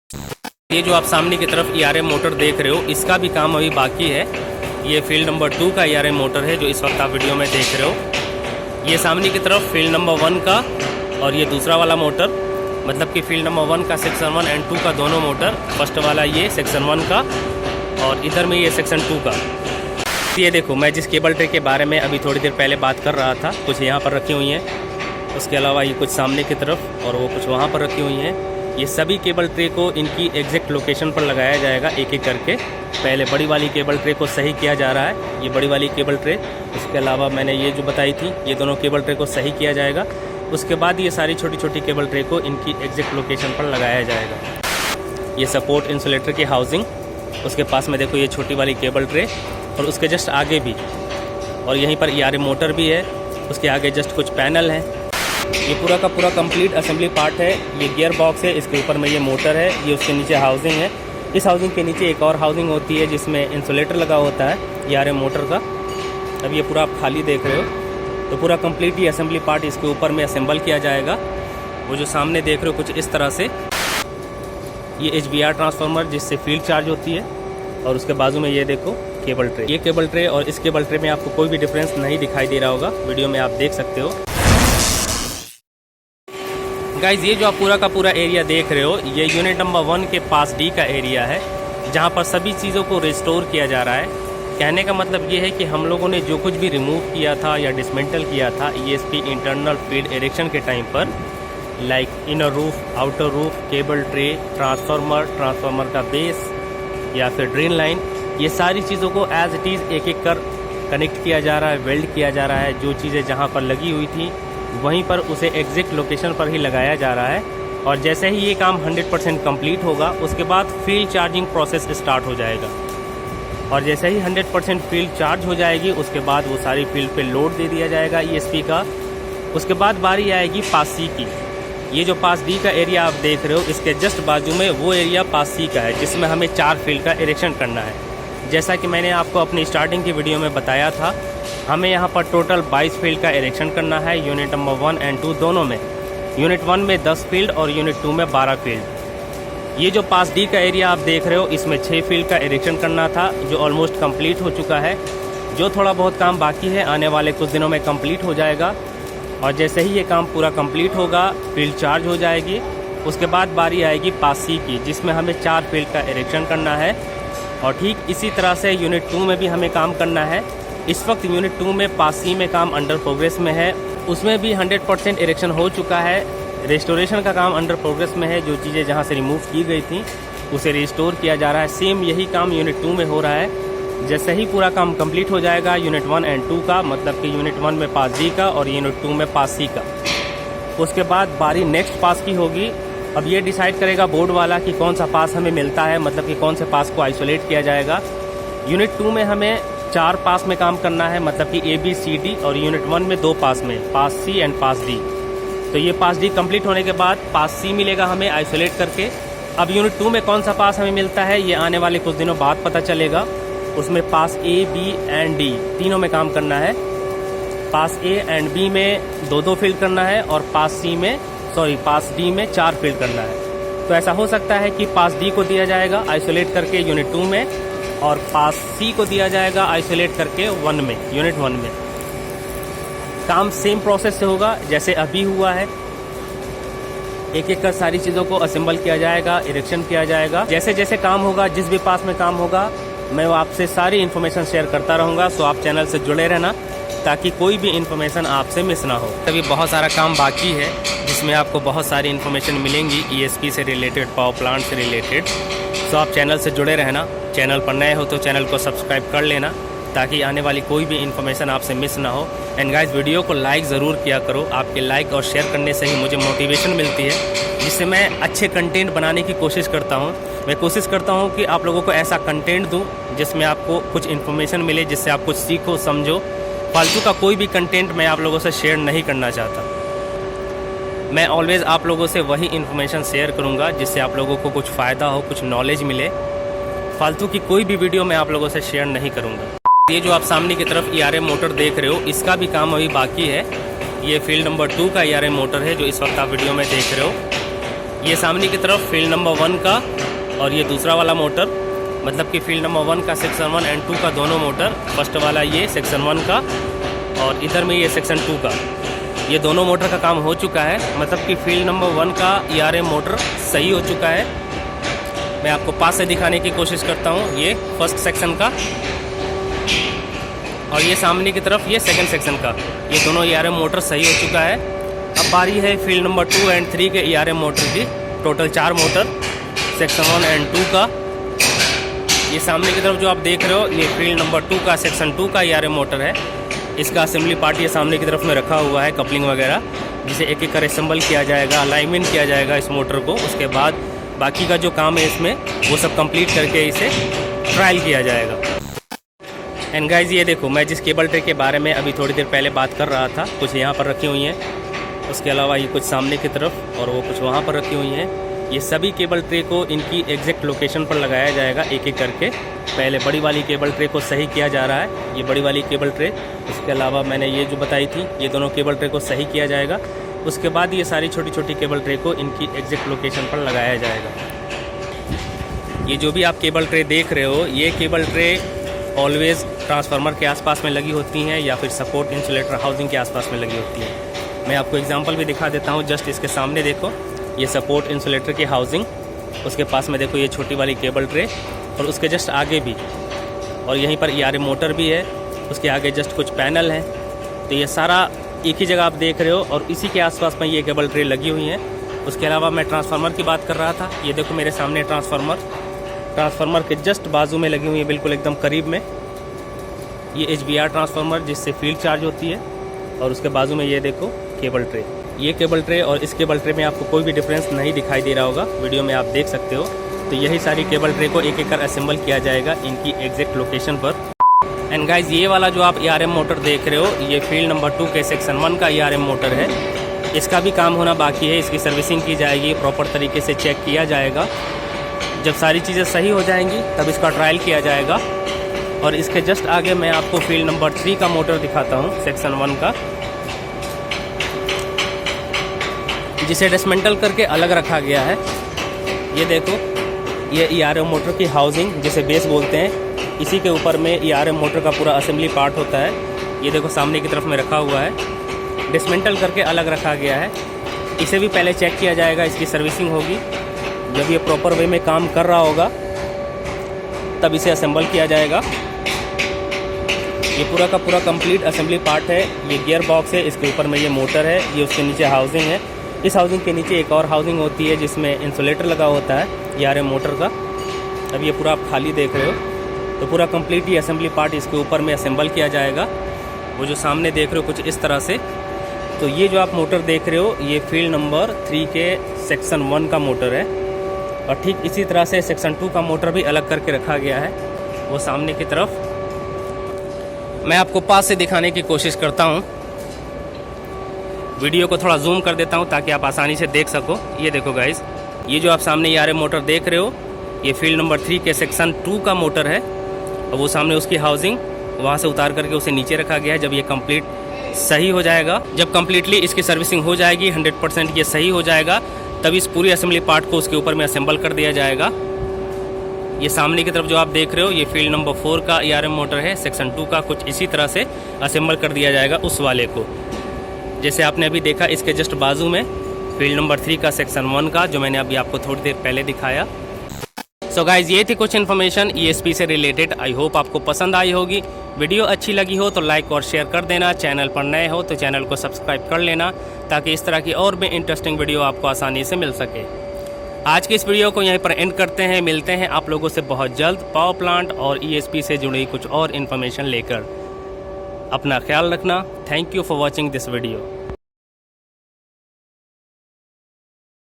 ये जो आप सामने की तरफ ERM मोटर देख रहे हो, इसका भी काम अभी बाकी है। ये फील्ड नंबर 2 का ERM मोटर है जो इस वक्त आप वीडियो में देख रहे हो। ये सामने की तरफ फील्ड नंबर 1 का और ये दूसरा वाला मोटर, मतलब कि फील्ड नंबर 1 का सेक्शन 1 एंड 2 का दोनों मोटर, फर्स्ट वाला ये सेक्शन 1 का और इधर में ये सेक्शन 2 का। ये देखो, मैं जिस केबल ट्रे के बारे में अभी थोड़ी देर पहले बात कर रहा था, कुछ यहाँ पर रखी हुई हैं, उसके अलावा ये कुछ सामने की तरफ और वो कुछ वहाँ पर रखी हुई हैं। ये सभी केबल ट्रे को इनकी एग्जैक्ट लोकेशन पर लगाया जाएगा एक एक करके। पहले बड़ी वाली केबल ट्रे को सही किया जा रहा है, ये बड़ी वाली केबल ट्रे। उसके अलावा मैंने ये जो बताई थी, ये दोनों केबल ट्रे को सही किया जाएगा। उसके बाद ये सारी छोटी छोटी केबल ट्रे को इनकी एग्जैक्ट लोकेशन पर लगाया जाएगा। ये सपोर्ट इंसुलेटर की हाउसिंग, उसके पास में देखो ये छोटी वाली केबल ट्रे और उसके जस्ट आगे भी, और यहीं पर ERM मोटर भी है। उसके आगे जस्ट कुछ पैनल हैं। ये पूरा का पूरा कंप्लीट असेंबली पार्ट है। ये गियर बॉक्स है, इसके ऊपर में ये मोटर है, ये उसके नीचे हाउसिंग है। इस हाउसिंग के नीचे एक और हाउसिंग होती है जिसमें इंसुलेटर लगा होता है ERM मोटर का। अब ये पूरा आप खाली देख रहे हो, तो पूरा कंप्लीट ये असेंबली पार्ट इसके ऊपर में असेंबल किया जाएगा। वो जो सामने देख रहे हो कुछ इस तरह से, ये HVR ट्रांसफार्मर जिससे फील्ड चार्ज होती है, और उसके बाजू में ये देखो केबल ट्रे। ये केबल ट्रे और इस केबल ट्रे में आपको कोई भी डिफरेंस नहीं दिखाई दे रहा होगा, वीडियो में आप देख सकते हो। गाइज, ये जो आप पूरा का पूरा एरिया देख रहे हो, ये यूनिट नंबर 1 के पास D का एरिया है, जहाँ पर सभी चीज़ों को रिस्टोर किया जा रहा है। कहने का मतलब ये है कि हम लोगों ने जो कुछ भी रिमूव किया था या डिसमेंटल किया था ESP इंटरनल फीड इरेक्शन के टाइम पर, like inner roof, outer roof, cable tray, transformer का बेस या फिर ड्रेन लाइन, ये सारी चीज़ों को एज इट इज़ एक एक कर कनेक्ट किया जा रहा है, वेल्ड किया जा रहा है। जो चीज़ें जहाँ पर लगी हुई थी वहीं पर उसे एग्जैक्ट लोकेशन पर ही लगाया जा रहा है। और जैसे ही ये काम 100% कंप्लीट होगा, उसके बाद फील्ड चार्जिंग प्रोसेस स्टार्ट हो जाएगा। और जैसे ही 100% फील्ड चार्ज हो जाएगी, उसके बाद वो सारी फील्ड पे लोड दे दिया जाएगा ESP का। उसके बाद बारी आएगी पास C की। ये जो पास D का एरिया आप देख रहे हो, इसके जस्ट बाजू में वो एरिया पास C का है, जिसमें हमें 4 फील्ड का इरेक्शन करना है। जैसा कि मैंने आपको अपनी स्टार्टिंग की वीडियो में बताया था, हमें यहाँ पर टोटल 22 फील्ड का इरेक्शन करना है यूनिट नंबर 1 एंड 2 दोनों में। यूनिट 1 में 10 फील्ड और यूनिट 2 में 12 फील्ड। ये जो पास D का एरिया आप देख रहे हो, इसमें 6 फील्ड का इरेक्शन करना था, जो ऑलमोस्ट कंप्लीट हो चुका है। जो थोड़ा बहुत काम बाकी है, आने वाले कुछ दिनों में कंप्लीट हो जाएगा। और जैसे ही ये काम पूरा कंप्लीट होगा, फील्ड चार्ज हो जाएगी। उसके बाद बारी आएगी पास C की, जिसमें हमें 4 फील्ड का इरेक्शन करना है। और ठीक इसी तरह से यूनिट 2 में भी हमें काम करना है। इस वक्त यूनिट 2 में पास C में काम अंडर प्रोग्रेस में है, उसमें भी 100% इरेक्शन हो चुका है। रेस्टोरेशन का काम अंडर प्रोग्रेस में है, जो चीज़ें जहां से रिमूव की गई थी उसे रिस्टोर किया जा रहा है। सेम यही काम यूनिट 2 में हो रहा है। जैसे ही पूरा काम कंप्लीट हो जाएगा यूनिट 1 एंड 2 का, मतलब कि यूनिट 1 में पास D का और यूनिट 2 में पास C का, उसके बाद बारी नेक्स्ट पास की होगी। अब ये डिसाइड करेगा बोर्ड वाला कि कौन सा पास हमें मिलता है, मतलब कि कौन से पास को आइसोलेट किया जाएगा। यूनिट 2 में हमें 4 पास में काम करना है, मतलब कि A B C D, और यूनिट 1 में 2 पास में, पास C एंड पास D। तो ये पास D कंप्लीट होने के बाद पास C मिलेगा हमें आइसोलेट करके। अब यूनिट 2 में कौन सा पास हमें मिलता है, ये आने वाले कुछ दिनों बाद पता चलेगा। उसमें पास A B एंड D तीनों में काम करना है। पास A एंड B में 2-2 फील्ड करना है और पास D में 4 फील्ड करना है। तो ऐसा हो सकता है कि पास D को दिया जाएगा आइसोलेट करके यूनिट 2 में, और पास C को दिया जाएगा आइसोलेट करके यूनिट 1 में। काम सेम प्रोसेस से होगा जैसे अभी हुआ है। एक एक कर सारी चीज़ों को असेंबल किया जाएगा, इरेक्शन किया जाएगा। जैसे जैसे काम होगा, जिस भी पास में काम होगा, मैं आपसे सारी इन्फॉर्मेशन शेयर करता रहूँगा। सो आप चैनल से जुड़े रहना ताकि कोई भी इन्फॉर्मेशन आपसे मिस ना हो। अभी बहुत सारा काम बाकी है जिसमें आपको बहुत सारी इन्फॉर्मेशन मिलेंगी ESP से रिलेटेड, पावर प्लांट से रिलेटेड। सो आप चैनल से जुड़े रहना। चैनल पर नए हो तो चैनल को सब्सक्राइब कर लेना ताकि आने वाली कोई भी इन्फॉर्मेशन आपसे मिस ना हो। एंड गाइस, वीडियो को लाइक ज़रूर किया करो। आपके लाइक और शेयर करने से ही मुझे मोटिवेशन मिलती है, जिससे मैं अच्छे कंटेंट बनाने की कोशिश करता हूँ। मैं कोशिश करता हूँ कि आप लोगों को ऐसा कंटेंट दूँ जिसमें आपको कुछ इन्फॉर्मेशन मिले, जिससे आप कुछ सीखो, समझो। फालतू का कोई भी कंटेंट मैं आप लोगों से शेयर नहीं करना चाहता। मैं ऑलवेज़ आप लोगों से वही इन्फॉर्मेशन शेयर करूँगा जिससे आप लोगों को कुछ फ़ायदा हो, कुछ नॉलेज मिले। फालतू की कोई भी वीडियो मैं आप लोगों से शेयर नहीं करूँगा। ये जो आप सामने की तरफ ERM मोटर देख रहे हो, इसका भी काम अभी बाकी है। ये फील्ड नंबर 2 का ERM मोटर है जो इस वक्त आप वीडियो में देख रहे हो। ये सामने की तरफ फील्ड नंबर 1 का और ये दूसरा वाला मोटर, मतलब कि फील्ड नंबर 1 का सेक्शन 1 एंड 2 का दोनों मोटर, फर्स्ट वाला ये सेक्शन 1 का और इधर में ये सेक्शन 2 का, ये दोनों मोटर का काम हो चुका है। मतलब कि फील्ड नंबर 1 का ERM मोटर सही हो चुका है। मैं आपको पास से दिखाने की कोशिश करता हूँ। ये फर्स्ट सेक्शन का और ये सामने की तरफ ये सेकंड सेक्शन का, ये दोनों ERM मोटर सही हो चुका है। अब बारी है फील्ड नंबर 2 एंड 3 के ERM मोटर की। टोटल 4 मोटर सेक्शन 1 एंड 2 का। ये सामने की तरफ जो आप देख रहे हो ये फील्ड नंबर 2 का सेक्शन 2 का ERM मोटर है। इसका असेंबली पार्ट ये सामने की तरफ में रखा हुआ है, कपलिंग वगैरह, जिसे एक एक कर असेंबल किया जाएगा, अलाइनमेंट किया जाएगा इस मोटर को। उसके बाद बाकी का जो काम है इसमें वो सब कंप्लीट करके इसे ट्रायल किया जाएगा। एंड गाइज ये देखो, मैं जिस केबल ट्रे के बारे में अभी थोड़ी देर पहले बात कर रहा था, कुछ यहाँ पर रखी हुई हैं, उसके अलावा ये कुछ सामने की तरफ और वो कुछ वहाँ पर रखी हुई हैं। ये सभी केबल ट्रे को इनकी एग्जैक्ट लोकेशन पर लगाया जाएगा एक एक करके। पहले बड़ी वाली केबल ट्रे को सही किया जा रहा है, ये बड़ी वाली केबल ट्रे। उसके अलावा मैंने ये जो बताई थी, ये दोनों केबल ट्रे को सही किया जाएगा। उसके बाद ये सारी छोटी छोटी केबल ट्रे को इनकी एग्जैक्ट लोकेशन पर लगाया जाएगा। ये जो भी आप केबल ट्रे देख रहे हो, ये केबल ट्रे ऑलवेज़ ट्रांसफार्मर के आसपास में लगी होती हैं या फिर सपोर्ट इंसुलेटर हाउसिंग के आसपास में लगी होती हैं। मैं आपको एग्जांपल भी दिखा देता हूँ। जस्ट इसके सामने देखो, ये सपोर्ट इंसुलेटर की हाउसिंग, उसके पास में देखो ये छोटी वाली केबल ट्रे और उसके जस्ट आगे भी, और यहीं पर ERM मोटर भी है, उसके आगे जस्ट कुछ पैनल हैं। तो ये सारा एक ही जगह आप देख रहे हो और इसी के आसपास में ये केबल ट्रे लगी हुई हैं। उसके अलावा मैं ट्रांसफार्मर की बात कर रहा था। ये देखो मेरे सामने ट्रांसफार्मर के जस्ट बाजू में लगी हुई है, बिल्कुल एकदम करीब में, ये HBR ट्रांसफार्मर जिससे फील्ड चार्ज होती है। और उसके बाजू में ये देखो केबल ट्रे। ये केबल ट्रे और इस केबल ट्रे में आपको कोई भी डिफरेंस नहीं दिखाई दे रहा होगा, वीडियो में आप देख सकते हो। तो यही सारी केबल ट्रे को एक एक कर असेंबल किया जाएगा इनकी एग्जैक्ट लोकेशन पर। एंड गाइज ये वाला जो आप ERM मोटर देख रहे हो, ये फील्ड नंबर 2 के सेक्शन 1 का ERM मोटर है। इसका भी काम होना बाकी है, इसकी सर्विसिंग की जाएगी, प्रॉपर तरीके से चेक किया जाएगा। जब सारी चीज़ें सही हो जाएंगी तब इसका ट्रायल किया जाएगा। और इसके जस्ट आगे मैं आपको फील्ड नंबर 3 का मोटर दिखाता हूँ, सेक्शन 1 का, जिसे डिसमेंटल करके अलग रखा गया है। ये देखो, ये ERM मोटर की हाउसिंग, जिसे बेस बोलते हैं, इसी के ऊपर में ERM मोटर का पूरा असेंबली पार्ट होता है। ये देखो सामने की तरफ में रखा हुआ है, डिसमेंटल करके अलग रखा गया है। इसे भी पहले चेक किया जाएगा, इसकी सर्विसिंग होगी। जब ये प्रॉपर वे में काम कर रहा होगा तब इसे असेंबल किया जाएगा। ये पूरा का पूरा कंप्लीट असेंबली पार्ट है। ये गियर बॉक्स है, इसके ऊपर में ये मोटर है, ये उसके नीचे हाउसिंग है। इस हाउसिंग के नीचे एक और हाउसिंग होती है जिसमें इंसुलेटर लगा होता है ERM मोटर का। अब ये पूरा आप खाली देख रहे हो, तो पूरा कंप्लीट ये असेंबली पार्ट इसके ऊपर में असेंबल किया जाएगा। वो जो सामने देख रहे हो कुछ इस तरह से। तो ये जो आप मोटर देख रहे हो, ये फील्ड नंबर 3 के सेक्शन 1 का मोटर है। और ठीक इसी तरह से सेक्शन 2 का मोटर भी अलग करके रखा गया है, वो सामने की तरफ। मैं आपको पास से दिखाने की कोशिश करता हूँ। वीडियो को थोड़ा जूम कर देता हूँ ताकि आप आसानी से देख सको। ये देखो गाइस, ये जो आप सामने ERM मोटर देख रहे हो, ये फील्ड नंबर 3 के सेक्शन 2 का मोटर है। और वो सामने उसकी हाउसिंग, वहाँ से उतार करके उसे नीचे रखा गया है। जब ये कंप्लीट सही हो जाएगा, जब कम्प्लीटली इसकी सर्विसिंग हो जाएगी, 100% ये सही हो जाएगा, तब इस पूरी असेंबली पार्ट को उसके ऊपर में असेंबल कर दिया जाएगा। ये सामने की तरफ जो आप देख रहे हो, ये फील्ड नंबर 4 का ERM मोटर है, सेक्शन 2 का। कुछ इसी तरह से असेंबल कर दिया जाएगा उस वाले को, जैसे आपने अभी देखा। इसके जस्ट बाजू में फील्ड नंबर 3 का सेक्शन 1 का, जो मैंने अभी आपको थोड़ी देर पहले दिखाया। सो गाइज, ये थी कुछ इन्फॉर्मेशन ESP से रिलेटेड। आई होप आपको पसंद आई होगी। वीडियो अच्छी लगी हो तो लाइक और शेयर कर देना। चैनल पर नए हो तो चैनल को सब्सक्राइब कर लेना, ताकि इस तरह की और भी इंटरेस्टिंग वीडियो आपको आसानी से मिल सके। आज की इस वीडियो को यहीं पर एंड करते हैं। मिलते हैं आप लोगों से बहुत जल्द पावर प्लांट और ESP से जुड़ी कुछ और इन्फॉर्मेशन लेकर। अपना ख्याल रखना। Thank you for watching this video.